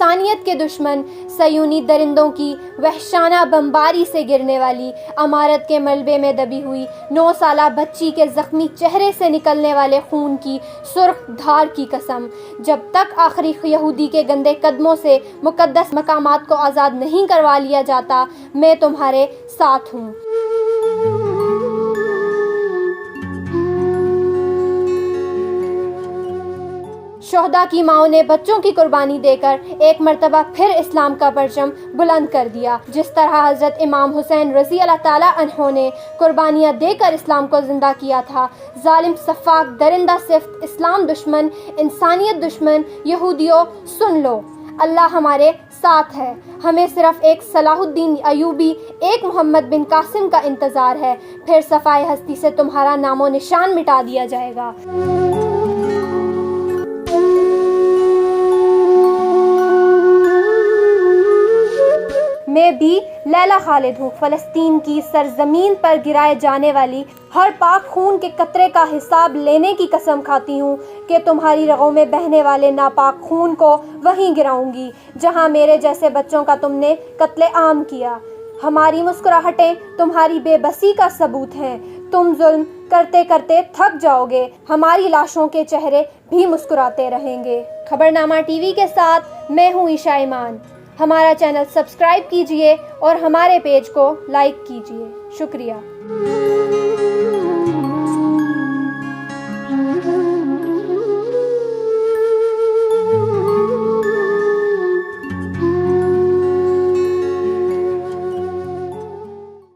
इंसानियत के दुश्मन सयूनी दरिंदों की वहशाना बमबारी से गिरने वाली इमारत के मलबे में दबी हुई 9 साला बच्ची के ज़ख्मी चेहरे से निकलने वाले खून की सुर्ख धार की कसम, जब तक आखिरी यहूदी के गंदे कदमों से मुकद्दस मकामात को आज़ाद नहीं करवा लिया जाता, मैं तुम्हारे साथ हूँ। शोहदा की माओं ने बच्चों की कुर्बानी देकर एक मर्तबा फिर इस्लाम का परचम बुलंद कर दिया। जिस तरह हज़रत इमाम हुसैन रज़ी अल्लाह ताला अन्हो ने कुर्बानियाँ देकर इस्लाम को ज़िंदा किया था, जालिम सफ़ाक दरिंदा सिफ्त इस्लाम दुश्मन, इंसानियत दुश्मन यहूदियों, सुन लो, अल्लाह हमारे साथ है। हमें सिर्फ एक सलाहुद्दीन अयूबी, एक मोहम्मद बिन कासिम का इंतज़ार है, फिर सफ़ाए हस्ती से तुम्हारा नामो निशान मिटा दिया जाएगा। मैं भी लैला खालिद हूँ। फ़लस्तीन की सरजमीन पर गिराए जाने वाली हर पाक खून के कतरे का हिसाब लेने की कसम खाती हूँ कि तुम्हारी रगों में बहने वाले नापाक खून को वहीं गिराऊंगी जहाँ मेरे जैसे बच्चों का तुमने कत्ले आम किया। हमारी मुस्कुराहटें तुम्हारी बेबसी का सबूत हैं। तुम जुल्म करते करते थक जाओगे, हमारी लाशों के चेहरे भी मुस्कुराते रहेंगे। खबरनामा टीवी के साथ मैं हूँ ईशा ईमान। हमारा चैनल सब्सक्राइब कीजिए और हमारे पेज को लाइक कीजिए। शुक्रिया।